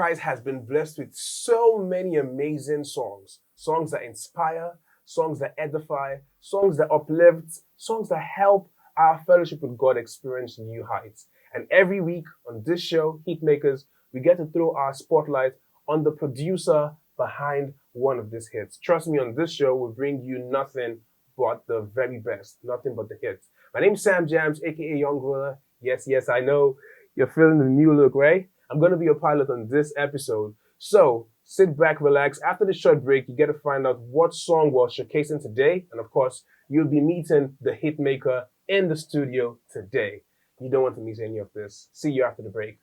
guys has been blessed with so many amazing songs. Songs that inspire, songs that edify, songs that uplift, songs that help our fellowship with God experience new heights. And every week on this show, Hitmakers, we get to throw our spotlight on the producer behind one of these hits. Trust me, on this show, we'll bring you nothing but the very best, nothing but the hits. My name's Sam Jams, aka Young Gorilla. Yes, I know you're feeling the new look, right? I'm going to be your pilot on this episode. So sit back, relax. After the short break, you get to find out what song we're showcasing today. And of course, you'll be meeting the hit maker in the studio today. You don't want to miss any of this. See you after the break.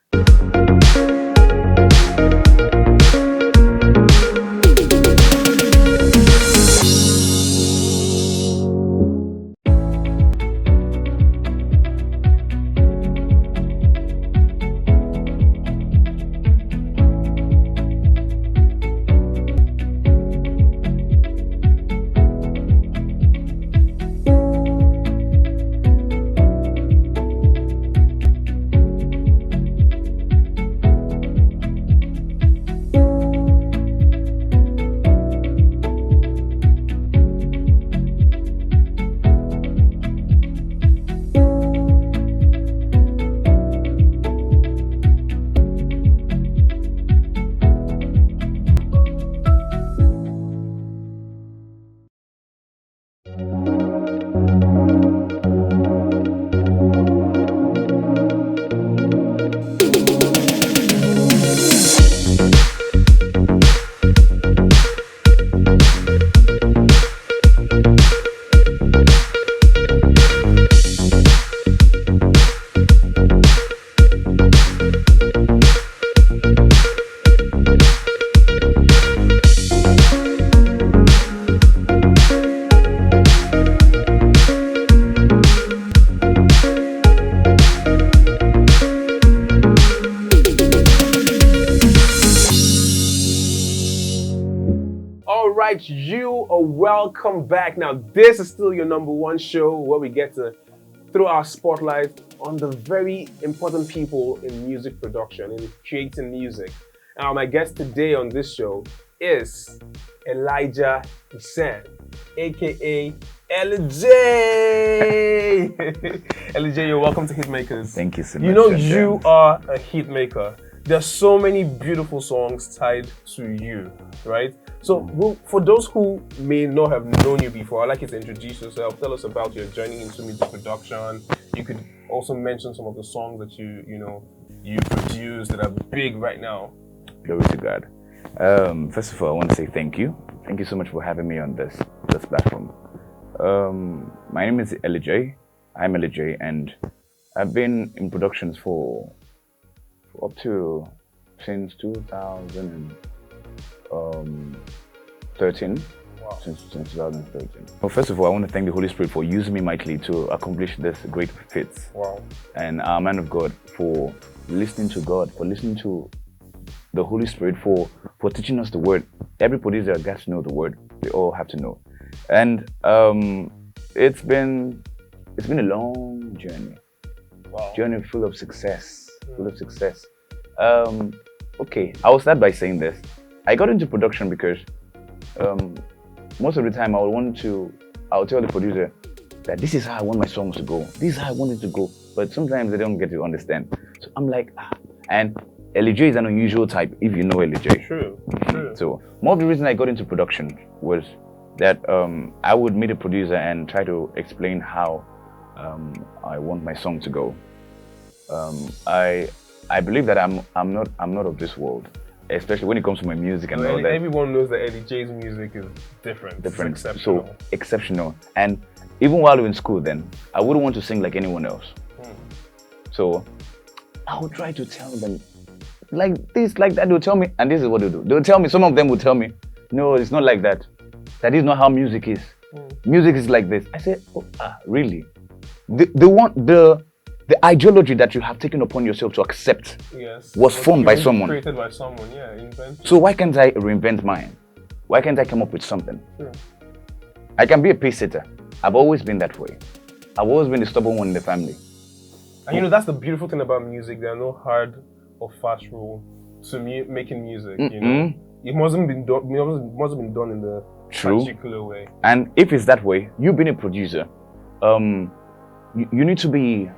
You are welcome back. Now, this is still your number one show where we get to throw our spotlight on the very important people in music production, in creating music. Now, my guest today on this show is Elijah Hussein, aka LJ. LJ, you're welcome to Hitmakers. Thank you so much. You know, you are a hitmaker. There's so many beautiful songs tied to you, right? So, for those who may not have known you before, I'd like you to introduce yourself. Tell us about your journey into music production. You could also mention some of the songs that you produce that are big right now. Glory to God. First of all, I want to say thank you. Thank you so much for having me on this platform. My name is LJ. I'm LJ, and I've been in productions for up to since 2013. Wow. Since 2013. Well, first of all, I want to thank the Holy Spirit for using me mightily to accomplish this great feat. Wow. And our man of God for listening to God, for listening to the Holy Spirit, for teaching us the word. Every producer gets to know the word. We all have to know. And it's been a long journey. Wow. Journey full of success. Full of success. Okay, I will start by saying this. I got into production because most of the time I'll tell the producer that this is how I want my songs to go. This is how I want it to go. But sometimes they don't get to understand. So I'm like, and LJ is an unusual type, if you know LJ. True. So more of the reason I got into production was that I would meet a producer and try to explain how I want my song to go. I believe that I'm not of this world, especially when it comes to my music and all that. Everyone knows that LJ's music is different. It's exceptional. So exceptional. And even while we were in school then, I wouldn't want to sing like anyone else. So I would try to tell them like this, like that. They'll tell me, and this is what they do. They'll tell me, some of them will tell me, no, it's not like that. That is not how music is. Music is like this. I said, really? The ideology that you have taken upon yourself to accept was formed by someone. Created by someone, invented. So why can't I reinvent mine? Why can't I come up with something? Sure. I can be a pace setter. I've always been that way. I've always been the stubborn one in the family. And that's the beautiful thing about music. There are no hard or fast rule to making music. You know, it mustn't been done. Must have been done in the particular way. And if it's that way, you being a producer, you need to be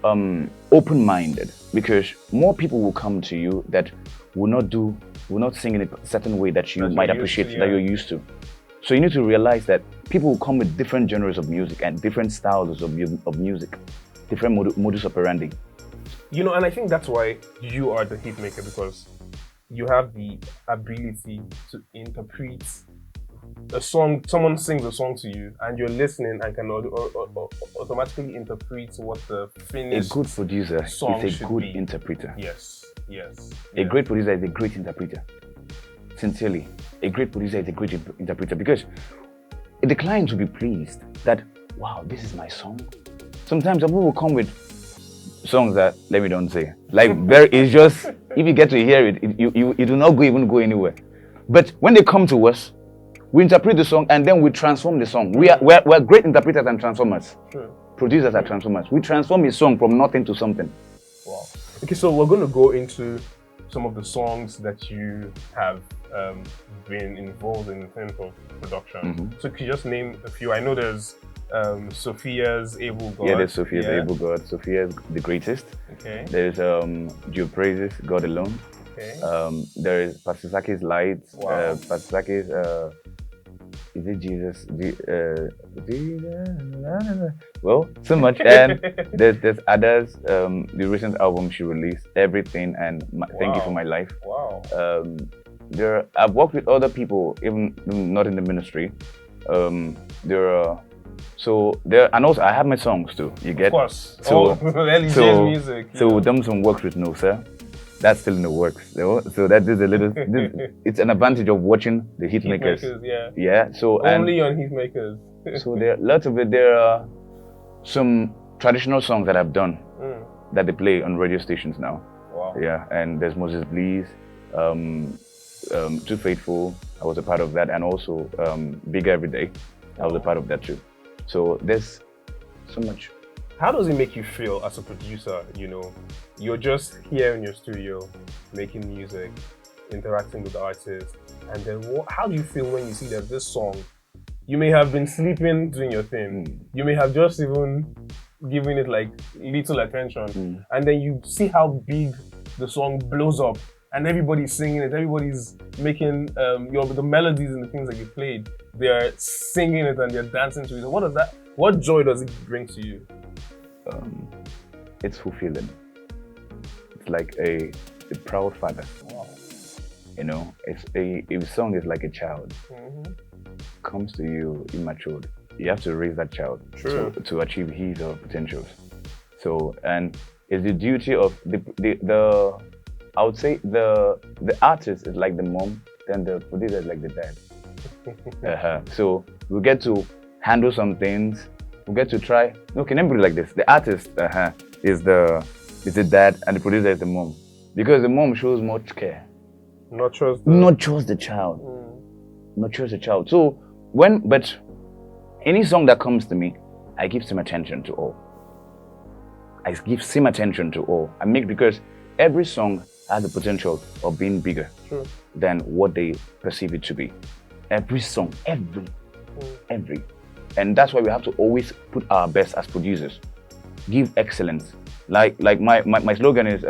open-minded, because more people will come to you that will not sing in a certain way that you might appreciate, that you're used to. So you need to realize that people will come with different genres of music and different styles of music, different modus operandi. You know, and I think that's why you are the hit maker, because you have the ability to interpret a song. Someone sings a song to you, and you're listening and can automatically interpret what the finished. A good producer is a good interpreter. Yes. A great producer is a great interpreter. Sincerely, a great producer is a great interpreter, because the client will be pleased that, wow, this is my song. Sometimes people will come with songs that, let me don't say, like it's just, if you get to hear it, you do not even go anywhere. But when they come to us, we interpret the song and then we transform the song. We're great interpreters and transformers. Sure. Producers are transformers. We transform a song from nothing to something. Wow. Okay, so we're going to go into some of the songs that you have been involved in terms of production. So could you just name a few? I know there's Sophia's Able God. Yeah, there's Sophia's Able God. Sophia's The Greatest. Okay. There's Joe Praises, God Alone. Okay. There is Pastor Saki's Lights. Wow. Pastor Saki's, is it Jesus? Well, so much. And there's others. The recent album she released, Everything and Thank You for My Life. Wow. I've worked with other people, even not in the ministry. And also I have my songs too. You get? Of course. So music. So we've done some works with Nosa. That's still in the works. So that is a little. It's an advantage of watching the hit makers. Yeah. So only on hit makers. So there are lots of it. There are some traditional songs that I've done that they play on radio stations now. Wow. Yeah, and there's Moses Bliss, Too Faithful. I was a part of that, and also Bigger Every Day. I was a part of that too. So there's so much. How does it make you feel as a producer? You know, you're just here in your studio making music, interacting with the artist, and then how do you feel when you see that this song, you may have been sleeping doing your thing, you may have just even given it like little attention, and then you see how big the song blows up, and everybody's singing it, everybody's making the melodies and the things that you played, they're singing it and they're dancing to it. What joy does it bring to you? It's fulfilling. It's like a proud father. Wow. You know, if a song is like a child, comes to you immature, you have to raise that child to achieve his or potentials. So, and it's the duty of the I would say the artist is like the mom, then the producer is like the dad. So we get to handle some things. We get to try. Okay, let me put it like this: the artist is the dad, and the producer is the mom, because the mom shows much care. Not trust the child. Not trust the child. So but any song that comes to me, I give some attention to all. I give some attention to all. because every song has the potential of being bigger than what they perceive it to be. Every song, every. And that's why we have to always put our best as producers. Give excellence. Like my slogan is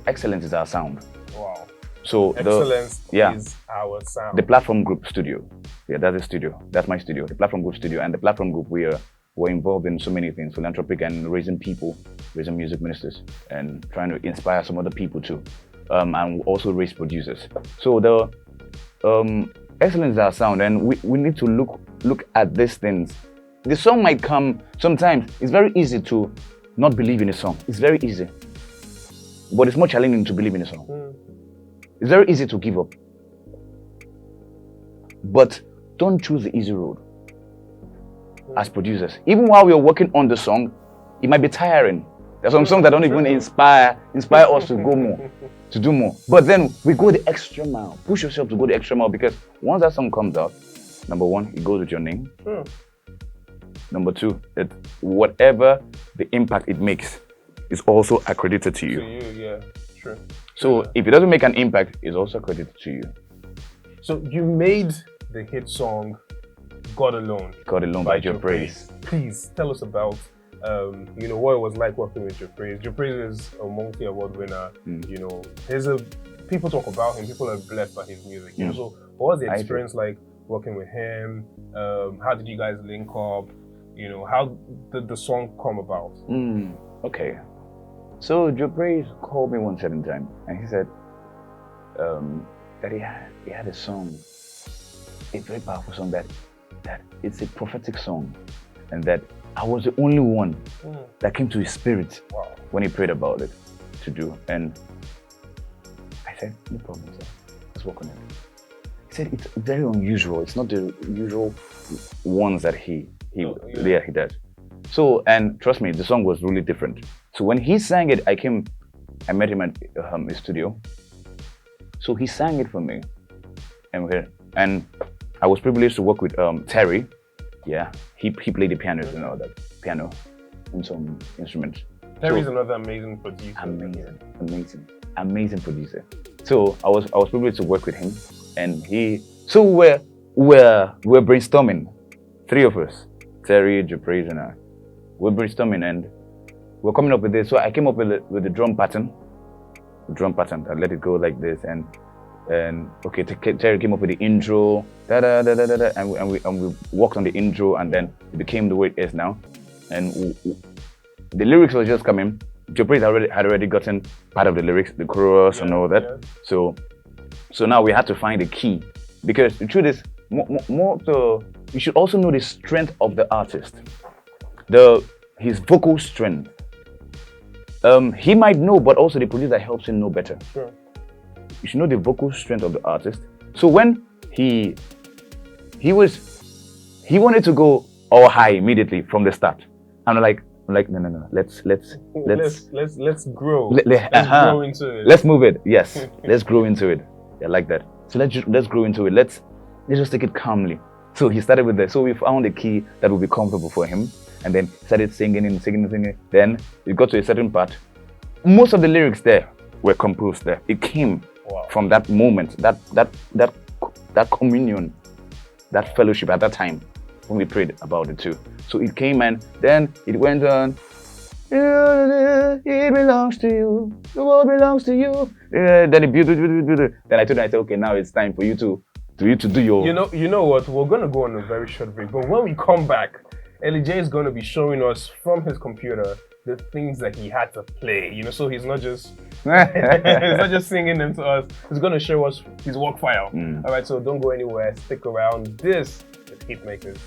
excellence is our sound. Wow. So excellence is our sound. The Platform Group studio. Yeah, that's the studio. That's my studio. The Platform Group studio. And the Platform Group, we're involved in so many things, philanthropic and raising people, raising music ministers, and trying to inspire some other people too. And also raise producers. So the excellence is our sound, and we need to look at these things. The song might come, sometimes it's very easy to not believe in a song. It's very easy. But it's more challenging to believe in a song. It's very easy to give up. But don't choose the easy road as producers. Even while we're working on the song, it might be tiring. There's some songs that don't even inspire us to go more, to do more. But then we go the extra mile. Push yourself to go the extra mile, because once that song comes out, number one, it goes with your name. Number two, whatever the impact it makes is also accredited to you. To you, yeah. True. So if it doesn't make an impact, it's also credited to you. So you made the hit song "God Alone" God Alone by Joe Praise. Please tell us about what it was like working with Joe Praise. Joe Praise is a multi-award winner. People talk about him. People are blessed by his music. So what was the experience like working with him? How did you guys link up? How did the song come about? Okay. So Joe Praise called me one certain time and he said that he had a song, a very powerful song that it's a prophetic song, and that I was the only one that came to his spirit when he prayed about it to do. And I said, no problem, sir. Let's work on it. He said it's very unusual. It's not the usual ones that he does. So, and trust me, the song was really different. So when he sang it, I met him at his studio. So he sang it for me, and I was privileged to work with Terry. Yeah, he played the piano and all that, piano and some instruments. Terry's another amazing producer. Amazing producer. So I was privileged to work with him, and we're brainstorming, three of us, Terry, Joe Praise, and I. We're brainstorming and we're coming up with this. So I came up with the drum pattern. I let it go like this, and okay, Terry came up with the intro, and we worked on the intro, and then it became the way it is now. And the lyrics were just coming. Joe Praise had already gotten part of the lyrics, the chorus and all that. Yeah. So now we had to find a key, because the truth is, you should also know the strength of the artist, his vocal strength. He might know, but also the producer helps him know better. Sure. You should know the vocal strength of the artist. So when he wanted to go all high immediately from the start. I'm like, no. Let's grow. Let's grow into it. Let's move it. Yes. Let's grow into it. Yeah, like that. So let's grow into it. Let's just take it calmly. So he started with that. So we found a key that would be comfortable for him, and then started singing. Then we got to a certain part. Most of the lyrics there were composed there. It came from that moment, that communion, that fellowship at that time when we prayed about it too. So it came, and then it went on. It belongs to you. The world belongs to you. Then Then I told him, I said, okay, now it's time for you to do your. You know what? We're gonna go on a very short break, but when we come back, Ellie J is gonna be showing us from his computer the things that he had to play. So he's not just singing them to us. He's gonna show us his work file. All right, so don't go anywhere. Stick around. This is Hitmakers.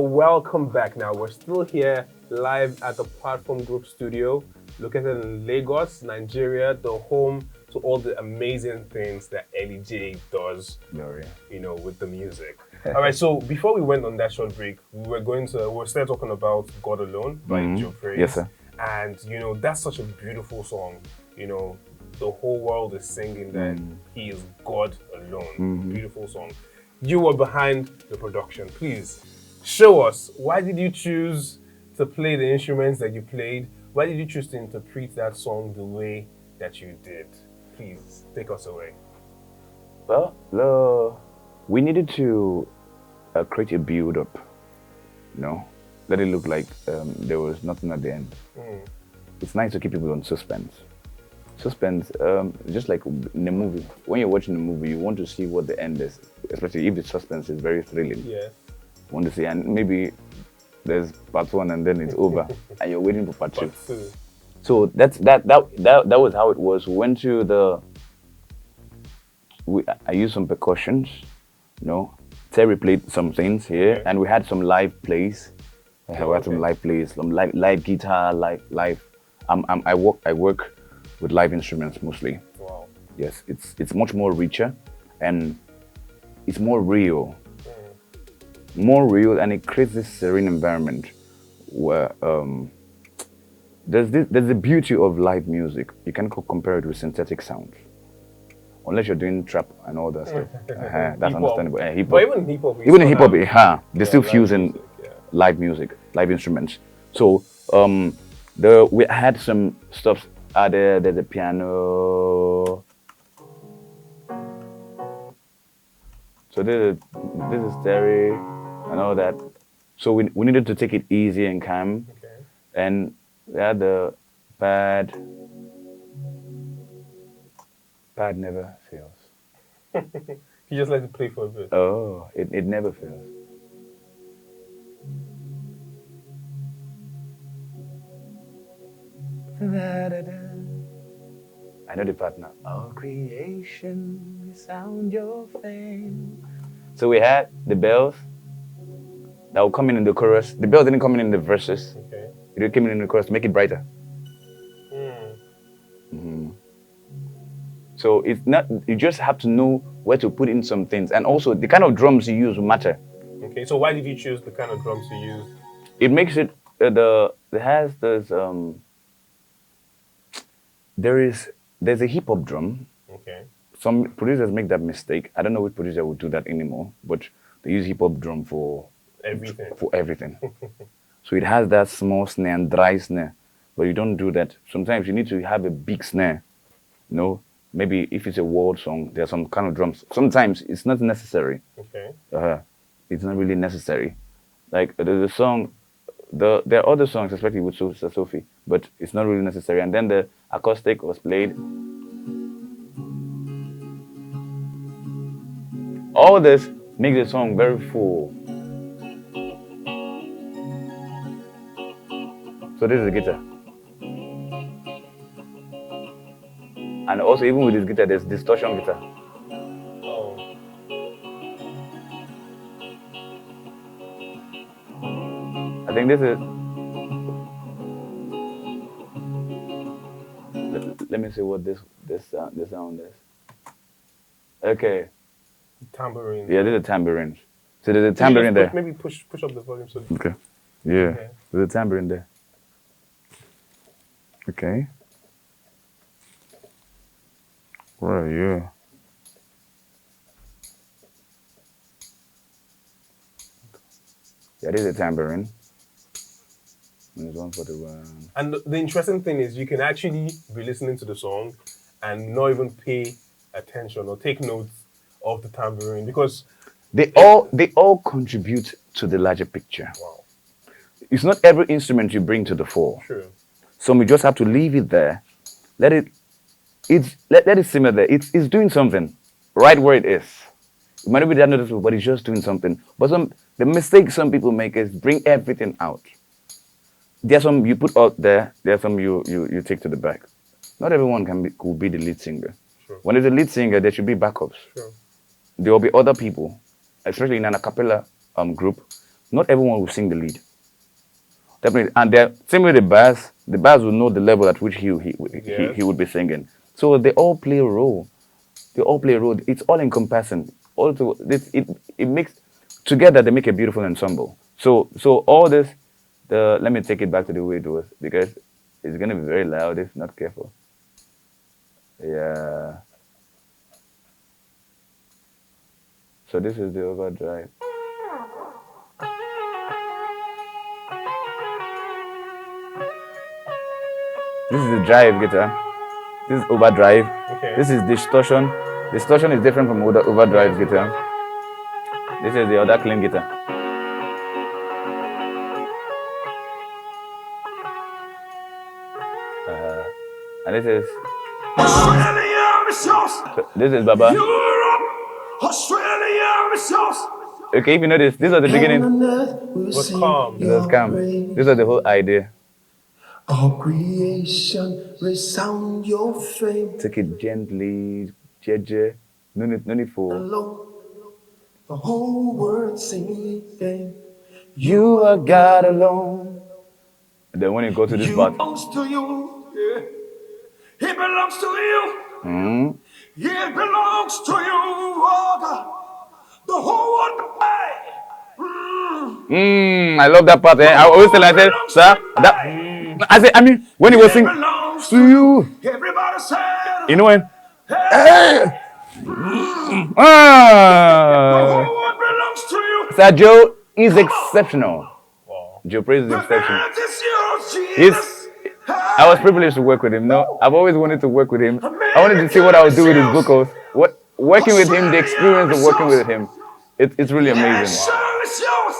Welcome back. Now we're still here live at the Platform Group studio, located in Lagos, Nigeria, the home to all the amazing things that Ellie J does, with the music. All right, so before we went on that short break, we're still talking about God Alone by Joe Praise. Yes, sir. And that's such a beautiful song. The whole world is singing that he is God alone. Beautiful song. You were behind the production. Please show us, why did you choose to play the instruments that you played? Why did you choose to interpret that song the way that you did? Please take us away. Well, we needed to create a build-up, let it look like there was nothing at the end. it's nice to keep people on suspense. Suspense, just like in a movie. When you're watching a movie, you want to see what the end is, especially if the suspense is very thrilling. Yeah. You want to see, and maybe there's part one and then it's over, and you're waiting for part two. Part two. So that was how it was. We went to I used some percussions, you know. Terry played some things here, Okay. and we had some live plays. We had some live plays, some live guitar, live. I work with live instruments mostly. Wow. Yes, it's much more richer, and it's more real, and it creates this serene environment where there's the beauty of live music. You can't compare it with synthetic sounds, unless you're doing trap and all that stuff. That's Hip-hop. understandable. Hip But hop, even hip hop. even in hip hop, they're still live fusing music, yeah. live music, live instruments. So we had some stuff out there. There's a piano. So this is Terry and all that. So we needed to take it easy and calm. Okay. And we had the pad. Pad never fails. You just like to play for a bit. Oh, it never fails. I know the part now. All creation, resound your fame. So we had the bells that will come in the chorus. The bells didn't come in the verses. Okay. It came in the chorus to make it brighter. So it's not. You just have to know where to put in some things, and also the kind of drums you use will matter. Okay. So why did you choose the kind of drums you use? It makes it it has this there's a hip hop drum. Okay. Some producers make that mistake. I don't know which producer would do that anymore, but they use hip hop drum for Everything. For everything. So it has that small snare and dry snare, but you don't do that. Sometimes you need to have a big snare. You know, maybe if it's a world song, there's some kind of drums. Sometimes it's not necessary. Okay. It's not really necessary. Like the song, there are other songs, especially with Sophie, but it's not really necessary. And then the acoustic was played. All this makes the song very full. So this is the guitar. And also even with this guitar, there's distortion guitar. Oh. I think this is. Let me see what this sound is. Okay. Tambourine. Yeah, this is a tambourine. So there's a tambourine there. Maybe push up the volume so. Okay. Yeah. Okay. There's a tambourine there. Okay. Right, yeah. Yeah, this is a tambourine. And there's one for the And the interesting thing is you can actually be listening to the song and not even pay attention or take notes of the tambourine because they all contribute to the larger picture. wow. It's not every instrument you bring to the fore. True. Some you just have to leave it there. Let it simmer there. It's doing something right where it is. It might not be that noticeable, but it's just doing something. But the mistake some people make is bring everything out. There's some you put out there, there's some you take to the back. Not everyone could be the lead singer. Sure. When there's a lead singer, there should be backups. Sure. There will be other people, especially in an a cappella group. Not everyone will sing the lead. Definitely, and same with the bass. The bass will know the level at which he would be singing. So they all play a role. They all play a role. It's all encompassing. Also, it makes together they make a beautiful ensemble. So all this, let me take it back to the way it was because it's gonna be very loud if not careful. Yeah. So this is the overdrive. This is the drive guitar. This is overdrive. Okay. This is distortion. Distortion is different from overdrive guitar. This is the other clean guitar. And this is Australia, Miss Yours. this is Baba. Europe, Australia, Miss Yours. Okay, if you notice, these are the beginning. Was calm. This is calm. These are the whole idea. All creation resound your fame. Take it gently, jeje. No need for. Alone, the whole world singing. You are God alone. And then when you go to this You part, belongs to you. Yeah. It belongs to you. mm, It belongs to you, oh God. The whole world. I love that part. I always tell, I said, sir, I mean, when he was singing Belongs to you, everybody said. you know when, Hey. ah, What belongs to you? Sir Joe is exceptional. Joe Praise is exceptional. It is yours, He's, Jesus. I was privileged to work with him. No, I've always wanted to work with him. I wanted to see what I would do with his vocals. Working with him, the experience of working with him, it's really amazing. It's yours.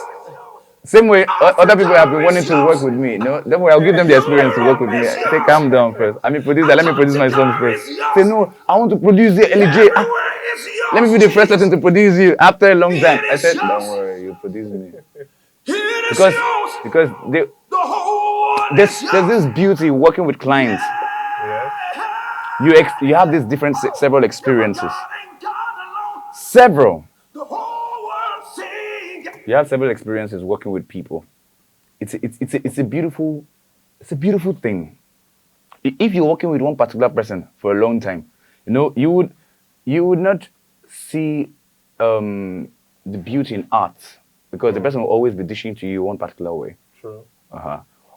Same way other people have been wanting to work with me. No, don't worry, I'll give them the experience to work with me. Say, calm down first. I mean, producer, let me produce my songs first. Say, no, I want to produce the LJ. Let me be the first person to produce you after a long time. I said, don't worry, you produce me. Because there's this beauty working with clients. You have these different several experiences. Several. You have several experiences working with people. It's a beautiful thing. If you're working with one particular person for a long time, you know, you would not see the beauty in art because the person will always be dishing to you one particular way. True.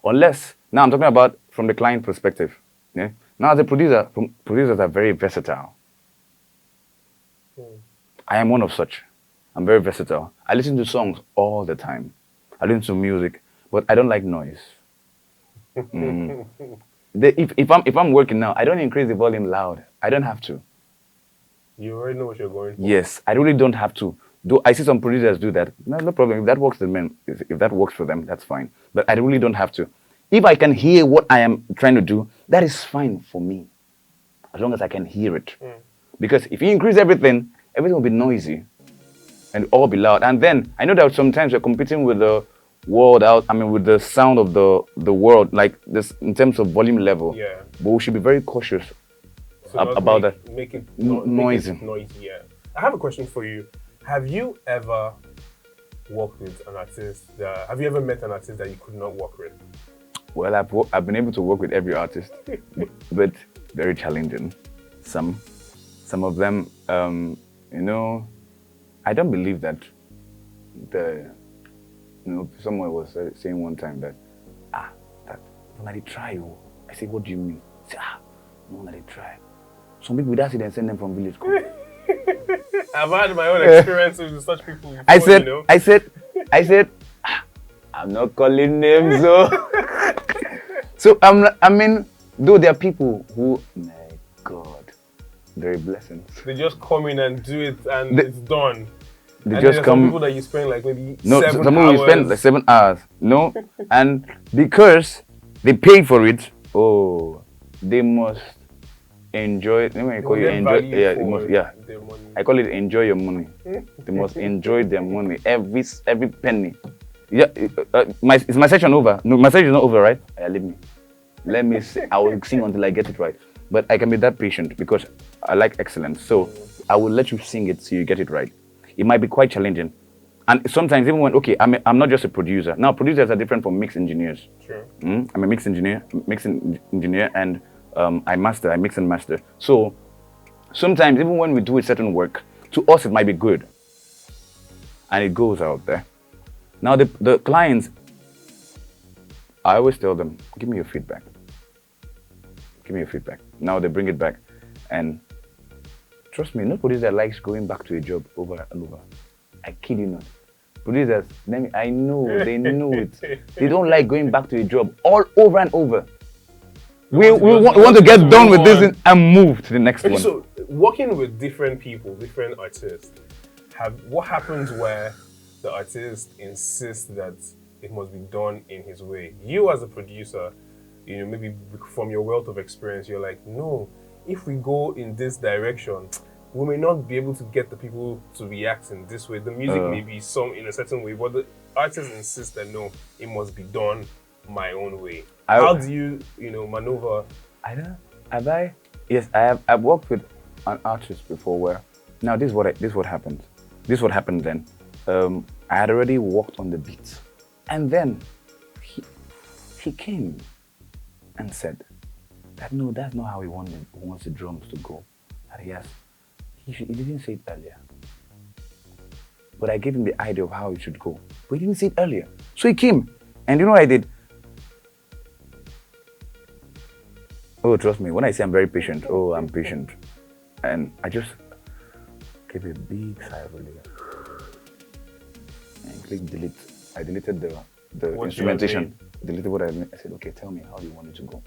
Unless, now I'm talking about from the client perspective. Yeah? Now as a producer, producers are very versatile. I am one of such. I'm very versatile. I listen to songs all the time. I listen to music, but I don't like noise. If I'm working now, I don't increase the volume loud. I don't have to. You already know what you're going for. Yes, I really don't have to. Though I see some producers do that. No problem. If that works for them, if that works for them, that's fine. But I really don't have to. If I can hear what I am trying to do, that is fine for me. As long as I can hear it. Because if you increase everything will be noisy and all be loud. And then I know that sometimes we're competing with the world out. I mean, with the sound of the world, like this in terms of volume level. Yeah. But we should be very cautious about that. Make it noisy. Make it noisy. Yeah. I have a question for you. Have you ever worked with an artist? Have you ever met an artist that you could not work with? Well, I've been able to work with every artist, but very challenging. Some of them, you know, I don't believe that someone was saying one time that when they try, I say, what do you mean? I say, when they try. Some people that's it and send them from village school. I've had my own experiences with such people before, I said, you know? I said, I'm not calling names, so. So I mean, though there are people who, my God, they're blessings. They just come in and do it, and it's done. They and just come. Some people that you spend like maybe 7 hours. Some people you spend like 7 hours. No, and because they pay for it, they must enjoy it. Let me call you enjoy. Yeah, it must, yeah. I call it enjoy your money. They must enjoy their money, every penny. Yeah, is my section over? No, my section is not over, right? Yeah, leave me. Let me sing. I will sing until I get it right. But I can be that patient because I like excellence. So I will let you sing it so you get it right. It might be quite challenging. And sometimes even when, I'm not just a producer. Now, producers are different from mix engineers. Sure. I'm a mix engineer, and I mix and master. So sometimes even when we do a certain work, to us it might be good. And it goes out there. Now the clients, I always tell them, give me your feedback. Give me your feedback. Now they bring it back. And trust me, no producer likes going back to a job over and over. I kid you not. Producers, I know, they know it. They don't like going back to a job all over and over. We want to get done with this and move to the next one. So, working with different people, different artists, what happens where the artist insists that it must be done in his way? You as a producer, maybe from your wealth of experience, you're like, no, if we go in this direction, we may not be able to get the people to react in this way. The music may be in a certain way, but the artists insist that no, it must be done my own way. How do you, maneuver? I don't. Have I? Yes, I have. I've worked with an artist before where. Now this is what happened. This is what happened then. I had already worked on the beats, and then he came and said that no, that's not how he wants the drums to go. That he didn't say it earlier. But I gave him the idea of how it should go. But he didn't say it earlier. So he came, and you know what I did? Oh, trust me, when I say I'm very patient, I'm patient. And I just gave a big sigh of relief. And click delete. I deleted the instrumentation. Deleted what I made. I said, okay, tell me how you want it to go.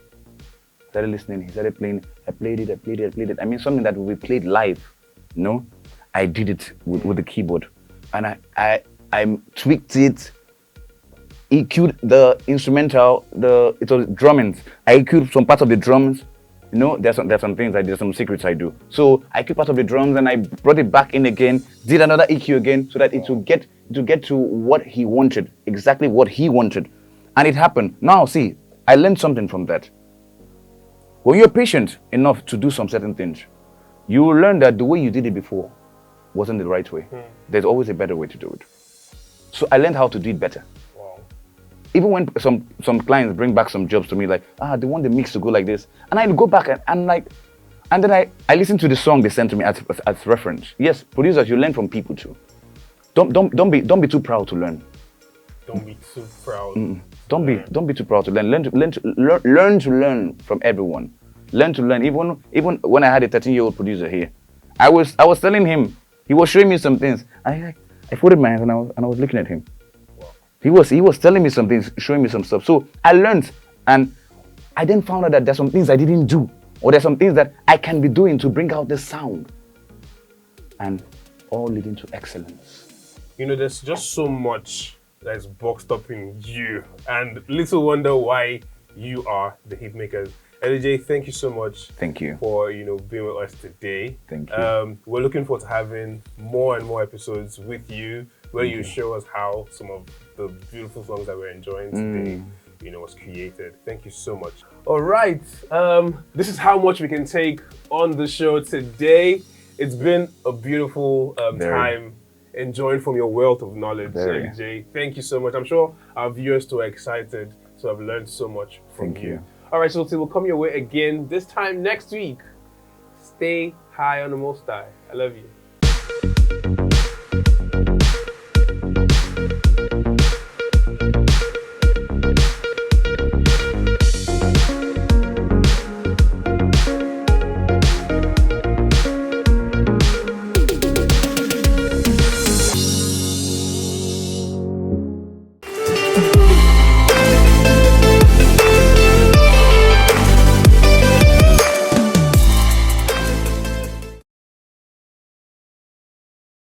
Started listening, he started playing. I played it. I mean, something that will be played live, I did it with the keyboard. And I tweaked it, EQ'd the instrumental, it was drumming. I EQ'd some parts of the drums. There's some things I did, some secrets I do. So I EQ'd part of the drums and I brought it back in again, did another EQ again, so that it will get to what he wanted, exactly what he wanted. And it happened. Now see, I learned something from that. When you're patient enough to do some certain things, you will learn that the way you did it before wasn't the right way. There's always a better way to do it. So I learned how to do it better. Wow. Even when some clients bring back some jobs to me, like, they want the mix to go like this. And I go back and then I listen to the song they sent to me as reference. Yes, producers, you learn from people too. Don't be too proud to learn. Don't be too proud. Don't be too proud to learn. Learn to learn from everyone. Learn to learn. Even when I had a 13-year-old producer here, I was telling him, he was showing me some things. I folded my hands and I was looking at him. Wow. He was telling me some things, showing me some stuff. So I learned, and I then found out that there's some things I didn't do, or there's some things that I can be doing to bring out the sound, and all leading to excellence. There's just so much that's boxed up in you, and little wonder why you are the Hitmakers. LJ, thank you so much. Thank you for being with us today. Thank you. We're looking forward to having more and more episodes with you, where you show us how some of the beautiful songs that we're enjoying today, was created. Thank you so much. All right, this is how much we can take on the show today. It's been a beautiful time enjoying from your wealth of knowledge, LJ. Thank you so much. I'm sure our viewers too are excited to have learned so much from Thank you. All right, so we'll come your way again this time next week. Stay high on the Most High. I love you.